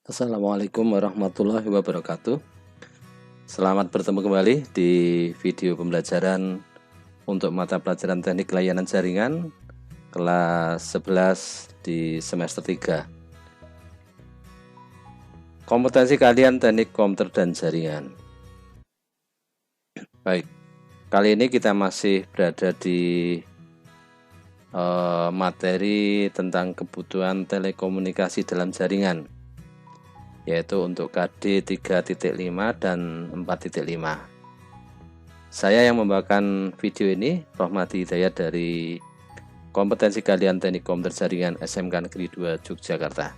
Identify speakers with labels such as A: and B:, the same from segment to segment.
A: Assalamualaikum warahmatullahi wabarakatuh. Selamat bertemu kembali di video pembelajaran untuk mata pelajaran teknik layanan jaringan kelas 11 di semester 3. Kompetensi kalian teknik komputer dan jaringan. Baik, kali ini kita masih berada di materi tentang kebutuhan telekomunikasi dalam jaringan, yaitu untuk KD 3.5 dan 4.5. Saya yang membawakan video ini, Rohmadi Hidayat dari Kompetensi Kalian Teknik Komputer Jaringan SMK Negeri 2 Yogyakarta.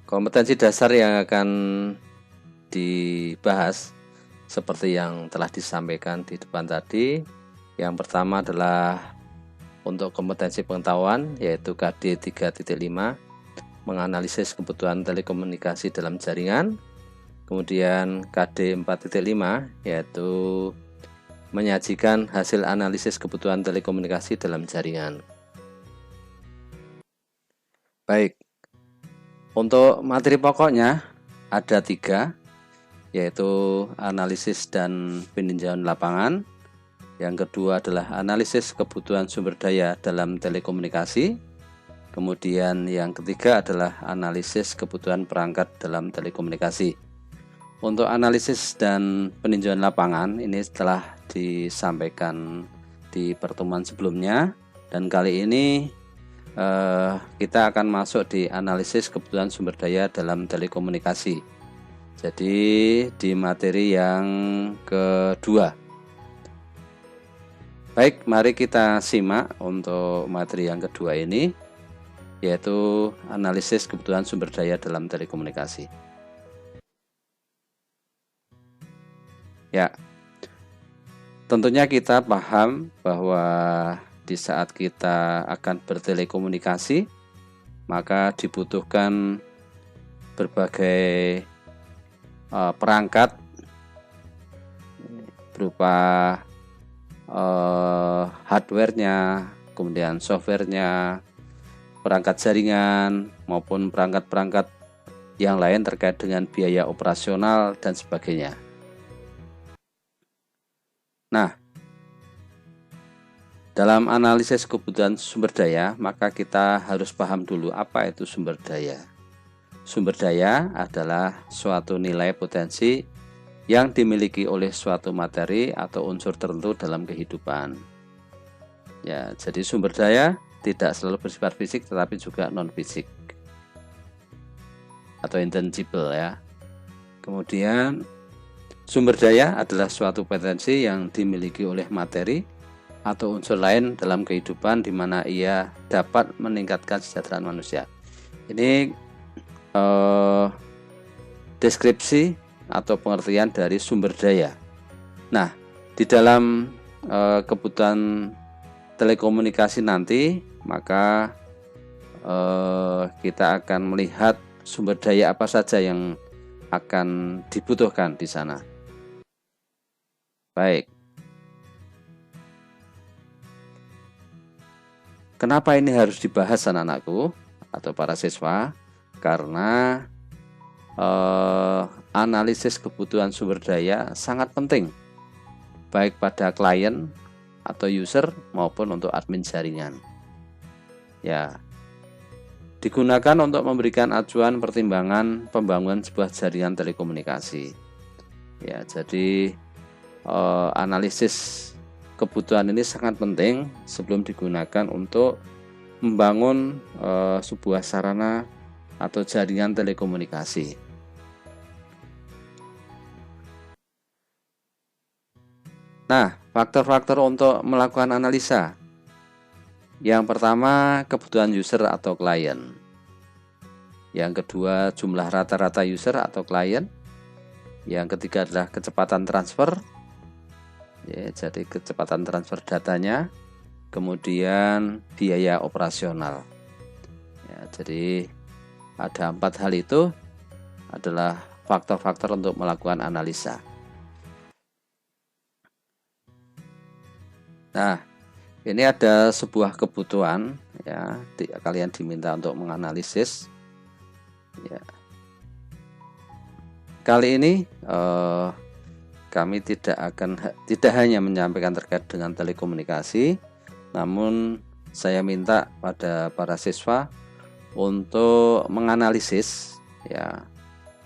A: Kompetensi dasar yang akan dibahas seperti yang telah disampaikan di depan tadi. Yang pertama adalah untuk kompetensi pengetahuan, yaitu KD 3.5, menganalisis kebutuhan telekomunikasi dalam jaringan. Kemudian KD 4.5, yaitu menyajikan hasil analisis kebutuhan telekomunikasi dalam jaringan. Baik, untuk materi pokoknya ada 3, yaitu analisis dan peninjauan lapangan. Yang kedua adalah analisis kebutuhan sumber daya dalam telekomunikasi. Kemudian yang ketiga adalah analisis kebutuhan perangkat dalam telekomunikasi. Untuk analisis dan peninjauan lapangan ini telah disampaikan di pertemuan sebelumnya, dan kali ini kita akan masuk di analisis kebutuhan sumber daya dalam telekomunikasi. Jadi di materi yang kedua. Baik, mari kita simak untuk materi yang kedua ini, yaitu analisis kebutuhan sumber daya dalam telekomunikasi. Ya, tentunya kita paham bahwa di saat kita akan bertelekomunikasi, maka dibutuhkan berbagai perangkat berupa hardware-nya, kemudian software-nya, perangkat jaringan, maupun perangkat-perangkat yang lain terkait dengan biaya operasional dan sebagainya. Nah, dalam analisis kebutuhan sumber daya, maka kita harus paham dulu apa itu sumber daya. Sumber daya adalah suatu nilai potensi yang dimiliki oleh suatu materi atau unsur tertentu dalam kehidupan. Ya, jadi sumber daya tidak selalu bersifat fisik tetapi juga non fisik atau intangible ya. Kemudian sumber daya adalah suatu potensi yang dimiliki oleh materi atau unsur lain dalam kehidupan di mana ia dapat meningkatkan kesejahteraan manusia. Ini deskripsi atau pengertian dari sumber daya. Nah, di dalam kebutuhan telekomunikasi nanti, maka kita akan melihat sumber daya apa saja yang akan dibutuhkan di sana. Baik. Kenapa ini harus dibahas anak-anakku atau para siswa? Karena analisis kebutuhan sumber daya sangat penting, baik pada klien atau user maupun untuk admin jaringan. Ya, digunakan untuk memberikan acuan pertimbangan pembangunan sebuah jaringan telekomunikasi. Ya, jadi analisis kebutuhan ini sangat penting sebelum digunakan untuk membangun sebuah sarana atau jaringan telekomunikasi. Nah, faktor-faktor untuk melakukan analisa. Yang pertama, kebutuhan user atau klien. Yang kedua, jumlah rata-rata user atau klien. Yang ketiga adalah kecepatan transfer. Ya, jadi kecepatan transfer datanya. Kemudian biaya operasional. Ya, jadi ada 4 hal itu adalah faktor-faktor untuk melakukan analisa. Nah, ini ada sebuah kebutuhan ya. Kalian diminta untuk menganalisis ya. Kali ini kami tidak hanya menyampaikan terkait dengan telekomunikasi, namun saya minta pada para siswa untuk menganalisis ya.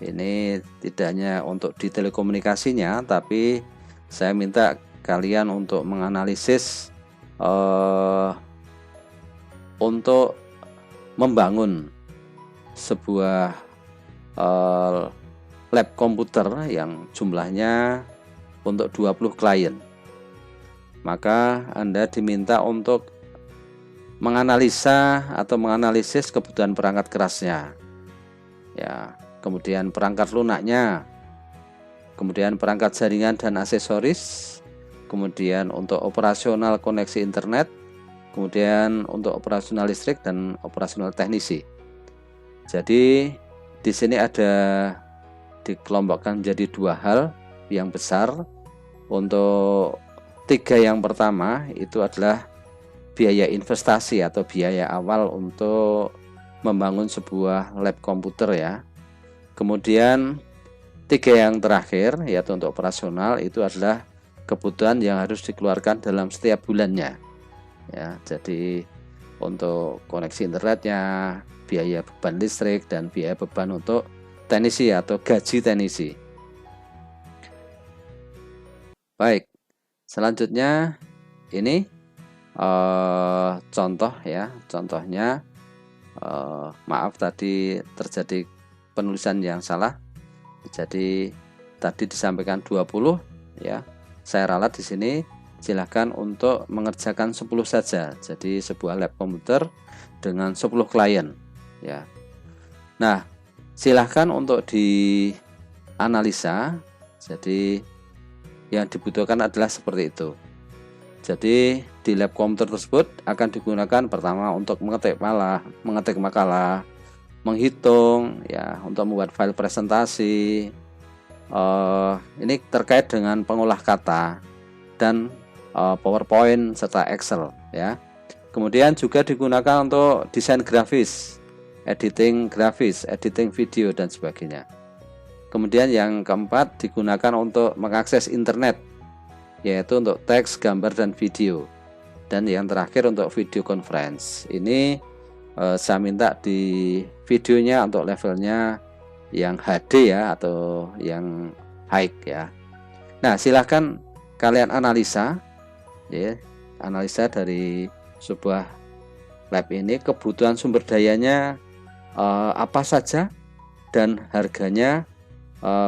A: Ini tidak hanya untuk di telekomunikasinya, tapi saya minta kalian untuk menganalisis untuk membangun sebuah lab komputer yang jumlahnya untuk 20 klien. Maka Anda diminta untuk menganalisa atau menganalisis kebutuhan perangkat kerasnya. Ya, kemudian perangkat lunaknya, kemudian perangkat jaringan dan aksesoris, kemudian untuk operasional koneksi internet, kemudian untuk operasional listrik dan operasional teknisi. Jadi di sini ada dikelompokkan menjadi 2 hal yang besar. Untuk 3 yang pertama itu adalah biaya investasi atau biaya awal untuk membangun sebuah lab komputer ya. Kemudian 3 yang terakhir yaitu untuk operasional itu adalah kebutuhan yang harus dikeluarkan dalam setiap bulannya ya. Jadi untuk koneksi internetnya, biaya beban listrik, dan biaya beban untuk teknisi atau gaji teknisi. Baik, selanjutnya ini contoh ya. Contohnya maaf tadi terjadi penulisan yang salah. Jadi tadi disampaikan 20 ya. Saya ralat di sini, silahkan untuk mengerjakan 10 saja. Jadi sebuah lab komputer dengan 10 klien ya. Nah, silahkan untuk dianalisa. Jadi yang dibutuhkan adalah seperti itu. Jadi di lab komputer tersebut akan digunakan pertama untuk mengetik makalah, menghitung ya, untuk membuat file presentasi. Ini terkait dengan pengolah kata dan PowerPoint serta Excel ya. Kemudian juga digunakan untuk desain grafis, editing grafis, editing video dan sebagainya. Kemudian yang keempat digunakan untuk mengakses internet, yaitu untuk teks, gambar dan video. Dan yang terakhir untuk video conference. Ini saya minta di videonya untuk levelnya yang HD ya, atau yang high ya. Nah, silahkan kalian analisa ya, analisa dari sebuah lab ini, kebutuhan sumber dayanya apa saja dan harganya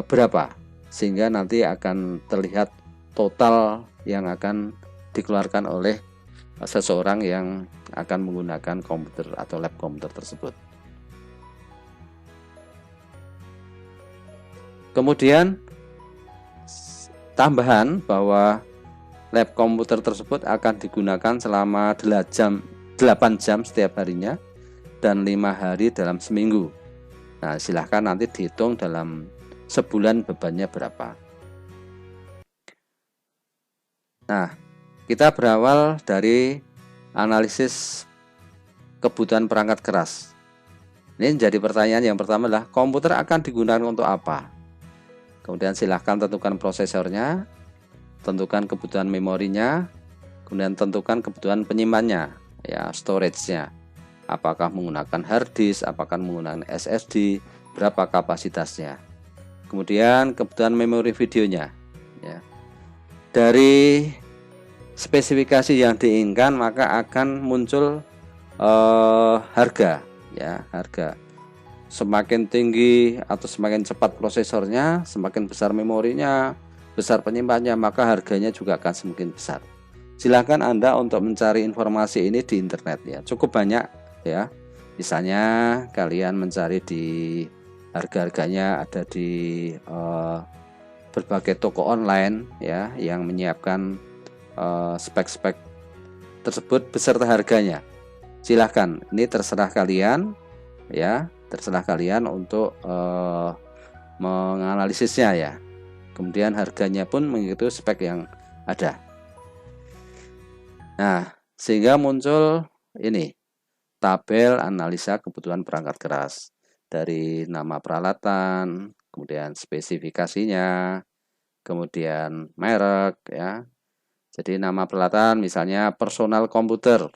A: berapa, sehingga nanti akan terlihat total yang akan dikeluarkan oleh seseorang yang akan menggunakan komputer atau lab komputer tersebut. Kemudian tambahan bahwa lab komputer tersebut akan digunakan selama 8 jam setiap harinya dan 5 hari dalam seminggu. Nah, silahkan nanti dihitung dalam sebulan bebannya berapa. Nah, kita berawal dari analisis kebutuhan perangkat keras. Ini jadi pertanyaan yang pertama adalah komputer akan digunakan untuk apa? Kemudian silahkan tentukan prosesornya, tentukan kebutuhan memorinya, kemudian tentukan kebutuhan penyimpannya, ya, storage-nya. Apakah menggunakan hard disk, apakah menggunakan SSD, berapa kapasitasnya. Kemudian kebutuhan memori videonya ya. Dari spesifikasi yang diinginkan maka akan muncul harga ya, harga. Semakin tinggi atau semakin cepat prosesornya, semakin besar memorinya, besar penyimpanannya, maka harganya juga akan semakin besar. Silahkan Anda untuk mencari informasi ini di internet ya, cukup banyak ya. Misalnya kalian mencari di harga-harganya ada di berbagai toko online ya, yang menyiapkan spek-spek tersebut beserta harganya. Silahkan, ini terserah kalian ya, terserah kalian untuk menganalisisnya ya. Kemudian harganya pun mengikuti spek yang ada. Nah, sehingga muncul ini tabel analisa kebutuhan perangkat keras dari nama peralatan, kemudian spesifikasinya, kemudian merek ya. Jadi nama peralatan misalnya personal komputer,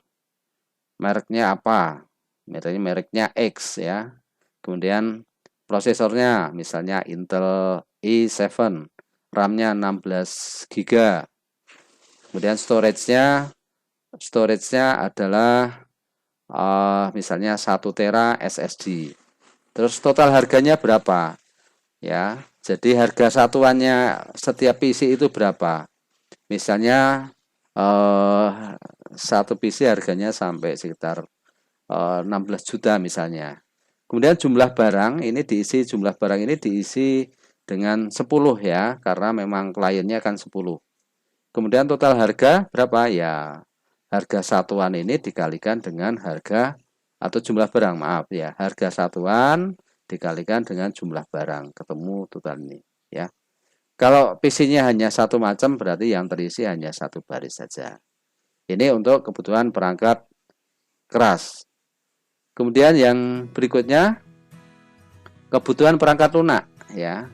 A: mereknya apa? Mereknya X ya. Kemudian prosesornya misalnya Intel i7, RAM-nya 16 GB. Kemudian storage-nya adalah misalnya 1 tera SSD. Terus total harganya berapa? Ya. Jadi harga satuannya setiap PC itu berapa? Misalnya satu PC harganya sampai sekitar 16 juta misalnya. Kemudian jumlah barang ini diisi dengan 10 ya, karena memang kliennya kan 10. Kemudian total harga berapa? Ya, harga satuan ini dikalikan dengan harga atau jumlah barang, maaf ya, harga satuan dikalikan dengan jumlah barang, ketemu total ini ya. Kalau PC-nya hanya satu macam berarti yang terisi hanya satu baris saja. Ini untuk kebutuhan perangkat keras. Kemudian yang berikutnya kebutuhan perangkat lunak ya.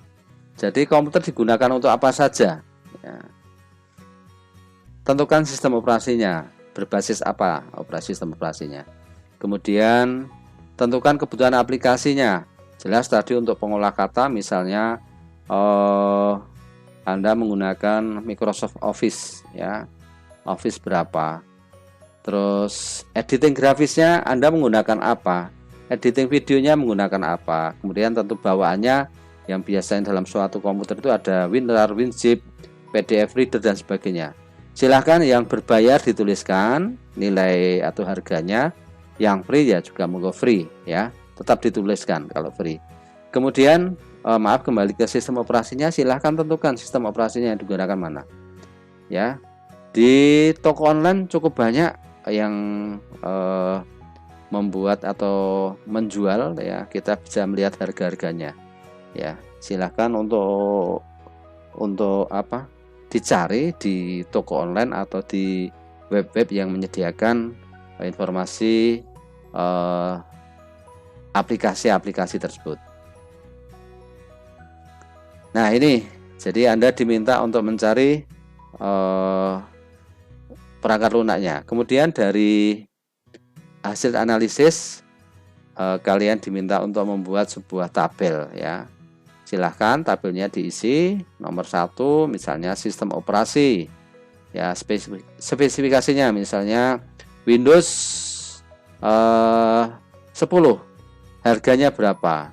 A: Jadi komputer digunakan untuk apa saja? Ya. Tentukan sistem operasinya, berbasis apa sistem operasinya. Kemudian tentukan kebutuhan aplikasinya. Jelas tadi untuk pengolah kata misalnya Anda menggunakan Microsoft Office ya. Office berapa? Terus editing grafisnya Anda menggunakan apa? Editing videonya menggunakan apa? Kemudian tentu bawaannya yang biasanya dalam suatu komputer itu ada WinRAR, WinZip, PDF Reader dan sebagainya. Silahkan yang berbayar dituliskan nilai atau harganya, yang free ya juga monggo free ya, tetap dituliskan kalau free. Kemudian kembali ke sistem operasinya, silahkan tentukan sistem operasinya yang digunakan mana. Ya, di toko online cukup banyak yang membuat atau menjual ya, kita bisa melihat harga-harganya. Ya, silahkan untuk apa? Dicari di toko online atau di web-web yang menyediakan informasi aplikasi-aplikasi tersebut. Nah ini, jadi Anda diminta untuk mencari perangkat lunaknya. Kemudian dari hasil analisis kalian diminta untuk membuat sebuah tabel ya. Silahkan tabelnya diisi. Nomor 1 misalnya sistem operasi ya, spesifikasinya misalnya Windows 10, harganya berapa?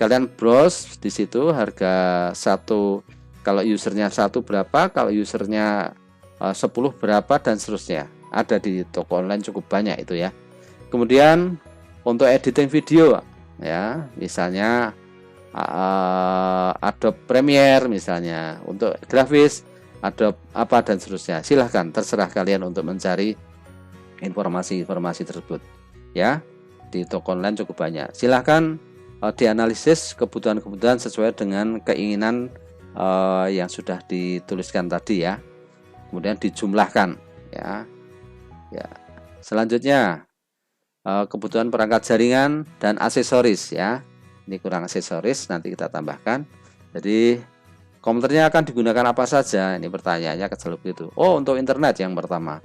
A: Kalian browse di situ harga 1, kalau usernya 1 berapa, kalau usernya 10 berapa dan seterusnya. Ada di toko online cukup banyak itu ya. Kemudian untuk editing video ya, misalnya Adobe Premiere misalnya, untuk grafis Adobe apa dan seterusnya. Silahkan, terserah kalian untuk mencari informasi-informasi tersebut ya. Di toko online cukup banyak. Silahkan dianalisis kebutuhan-kebutuhan sesuai dengan keinginan yang sudah dituliskan tadi ya. Kemudian dijumlahkan ya. Ya. Selanjutnya kebutuhan perangkat jaringan dan aksesoris ya. Ini kurang aksesoris, nanti kita tambahkan. Jadi komputernya akan digunakan apa saja? Ini pertanyaannya selalu begitu. Oh, untuk internet yang pertama.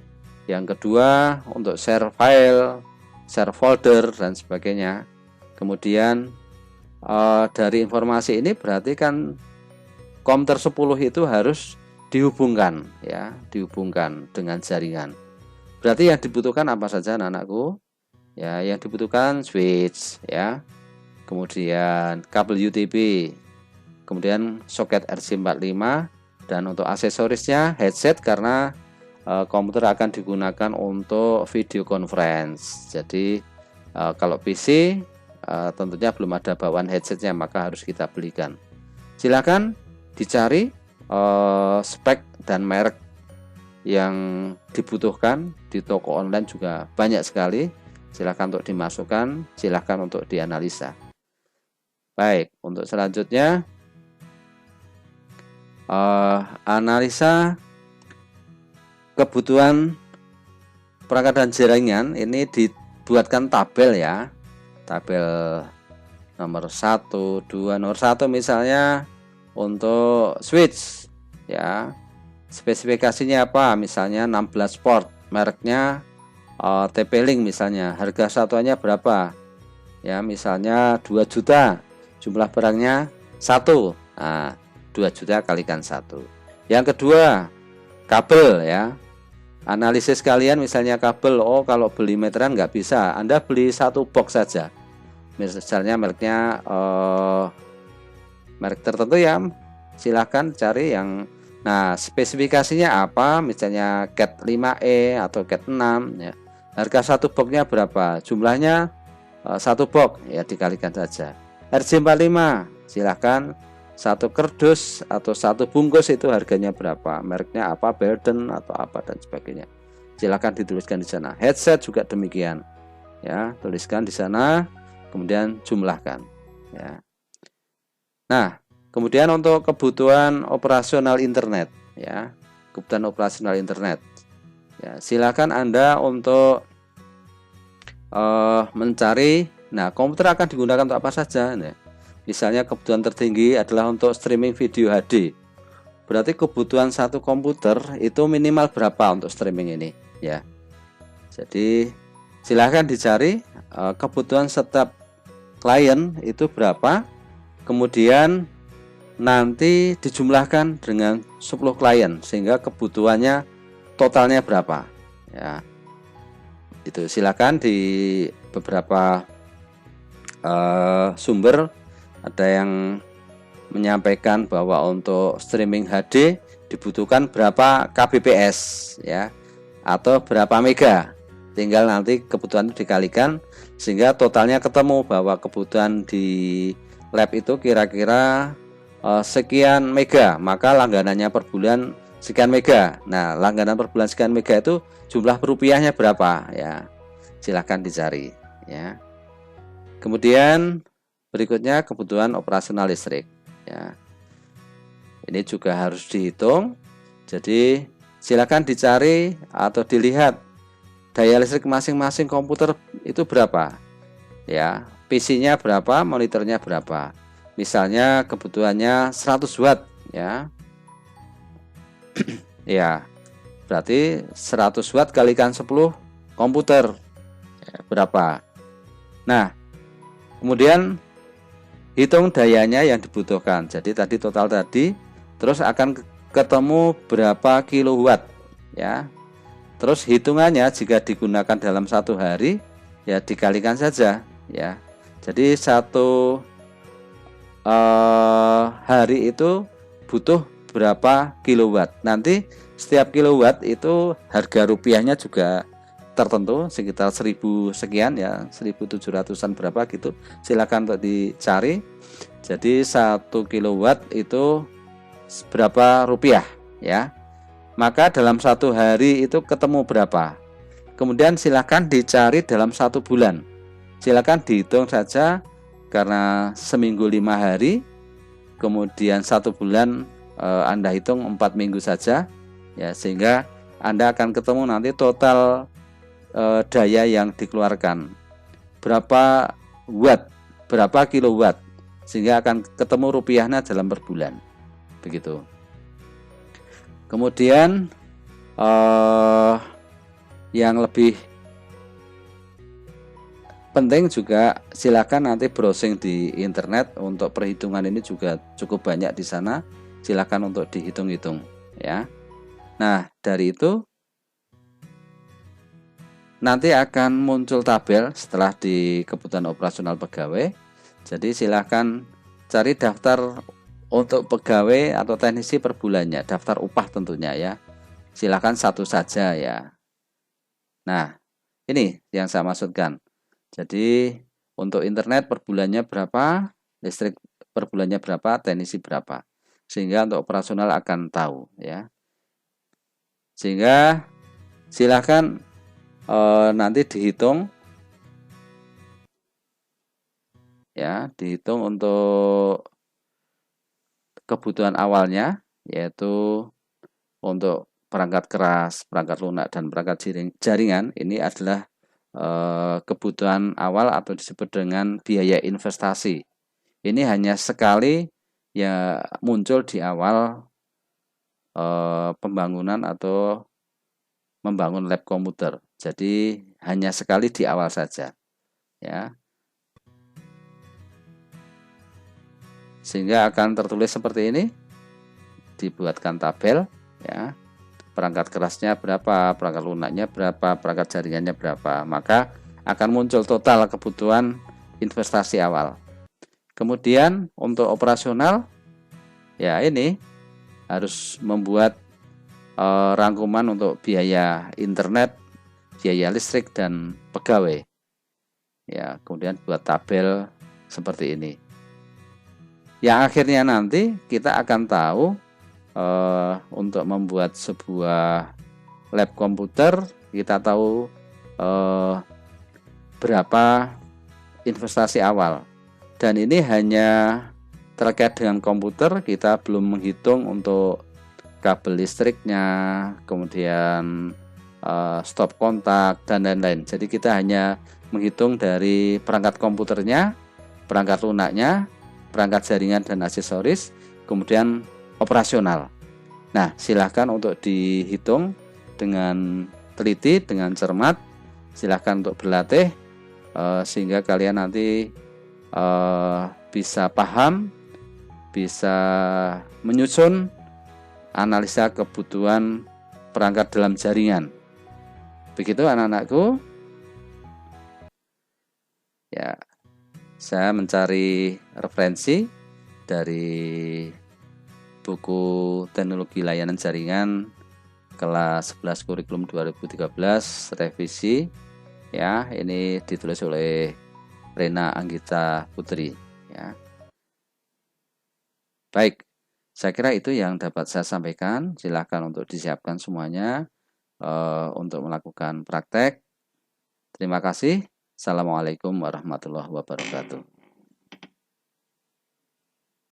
A: Yang kedua untuk share file, share folder dan sebagainya. Kemudian dari informasi ini berarti kan komputer 10 itu harus dihubungkan ya, dihubungkan dengan jaringan. Berarti yang dibutuhkan apa saja anak-anakku? Ya, yang dibutuhkan switch ya. Kemudian kabel UTP. Kemudian soket RJ45 dan untuk aksesorisnya headset karena komputer akan digunakan untuk video conference. Jadi kalau PC tentunya belum ada bawaan headsetnya, maka harus kita belikan. Silakan dicari spek dan merek yang dibutuhkan di toko online juga banyak sekali. Silakan untuk dimasukkan, silakan untuk dianalisa. Baik, untuk selanjutnya analisa kebutuhan perangkat dan jaringan ini buatkan tabel ya. Tabel nomor 1, 2, nomor 1 misalnya untuk switch ya. Spesifikasinya apa? Misalnya 16 port, mereknya TP-Link misalnya. Harga satuannya berapa? Ya, misalnya 2 juta. Jumlah barangnya 1. Nah, 2 juta kalikan 1. Yang kedua, kabel ya. Analisis kalian misalnya kabel, kalau beli meteran nggak bisa, Anda beli 1 box saja. Misalnya mereknya merek tertentu ya, silahkan cari yang. Nah, spesifikasinya apa? Misalnya Cat 5E atau Cat 6 ya. Harga 1 boxnya berapa? Jumlahnya 1 box ya, dikalikan saja. RJ45 silahkan 1 kardus atau 1 bungkus itu harganya berapa? Mereknya apa? Belden atau apa dan sebagainya. Silahkan dituliskan di sana. Headset juga demikian. Ya, tuliskan di sana, kemudian jumlahkan ya. Nah, kemudian untuk kebutuhan operasional internet ya, kebutuhan operasional internet ya, silakan Anda untuk mencari. Nah, komputer akan digunakan untuk apa saja ya. Misalnya kebutuhan tertinggi adalah untuk streaming video HD. Berarti kebutuhan satu komputer itu minimal berapa untuk streaming ini ya. Jadi silahkan dicari kebutuhan setiap klien itu berapa, kemudian nanti dijumlahkan dengan 10 klien sehingga kebutuhannya totalnya berapa ya. Itu silakan di beberapa sumber ada yang menyampaikan bahwa untuk streaming HD dibutuhkan berapa kbps ya, atau berapa mega. Tinggal nanti kebutuhan itu dikalikan sehingga totalnya ketemu bahwa kebutuhan di lab itu kira-kira sekian mega, maka langganannya per bulan sekian mega. Nah, langganan per bulan sekian mega itu jumlah rupiahnya berapa ya. Silahkan dicari ya. Kemudian berikutnya kebutuhan operasional listrik ya. Ini juga harus dihitung. Jadi silakan dicari atau dilihat daya listrik masing-masing komputer itu berapa ya. PC-nya berapa, monitornya berapa. Misalnya kebutuhannya 100 watt ya. Ya, berarti 100 watt kalikan 10 komputer ya, berapa. Nah, kemudian hitung dayanya yang dibutuhkan. Jadi tadi total tadi, terus akan ketemu berapa kilowatt ya. Terus hitungannya jika digunakan dalam 1 hari ya dikalikan saja ya. Jadi 1 hari itu butuh berapa kilowatt. Nanti setiap kilowatt itu harga rupiahnya juga tertentu sekitar 1000 sekian ya, 1700-an berapa gitu. Silakan untuk dicari. Jadi 1 kilowatt itu berapa rupiah ya. Maka dalam 1 hari itu ketemu berapa. Kemudian silakan dicari dalam 1 bulan. Silakan dihitung saja karena seminggu 5 hari. Kemudian 1 bulan Anda hitung 4 minggu saja ya, sehingga Anda akan ketemu nanti total daya yang dikeluarkan berapa watt, berapa kilowatt, sehingga akan ketemu rupiahnya dalam per bulan begitu. Kemudian yang lebih penting juga silakan nanti browsing di internet. Untuk perhitungan ini juga cukup banyak di sana, silakan untuk dihitung-hitung ya. Nah, dari itu nanti akan muncul tabel setelah di kebutuhan operasional pegawai. Jadi silakan cari daftar untuk pegawai atau teknisi per bulannya, daftar upah tentunya ya. Silakan satu saja ya. Nah, ini yang saya maksudkan. Jadi untuk internet per bulannya berapa, listrik per bulannya berapa, teknisi berapa. Sehingga untuk operasional akan tahu ya. Sehingga silakan nanti dihitung ya, dihitung untuk kebutuhan awalnya, yaitu untuk perangkat keras, perangkat lunak dan perangkat jaringan. Ini adalah kebutuhan awal atau disebut dengan biaya investasi. Ini hanya sekali ya muncul di awal pembangunan atau membangun lab komputer. Jadi hanya sekali di awal saja, ya. Sehingga akan tertulis seperti ini, dibuatkan tabel, ya. Perangkat kerasnya berapa, perangkat lunaknya berapa, perangkat jaringannya berapa. Maka akan muncul total kebutuhan investasi awal. Kemudian untuk operasional, ya ini harus membuat rangkuman untuk biaya internet, biaya listrik dan pegawai. Ya, kemudian buat tabel seperti ini. Yang akhirnya nanti kita akan tahu untuk membuat sebuah lab komputer, kita tahu berapa investasi awal. Dan ini hanya terkait dengan komputer, kita belum menghitung untuk kabel listriknya, kemudian stop kontak dan lain-lain. Jadi kita hanya menghitung dari perangkat komputernya, perangkat lunaknya, perangkat jaringan dan aksesoris, kemudian operasional. Nah, silahkan untuk dihitung dengan teliti, dengan cermat. Silahkan untuk berlatih sehingga kalian nanti bisa paham, bisa menyusun analisa kebutuhan perangkat dalam jaringan. Begitu anak-anakku. Ya, saya mencari referensi dari buku Teknologi Layanan Jaringan kelas 11 kurikulum 2013 revisi. Ya, ini ditulis oleh Rena Anggita Putri, ya. Baik, saya kira itu yang dapat saya sampaikan. Silakan untuk disiapkan semuanya untuk melakukan praktek. Terima kasih. Assalamualaikum warahmatullahi wabarakatuh.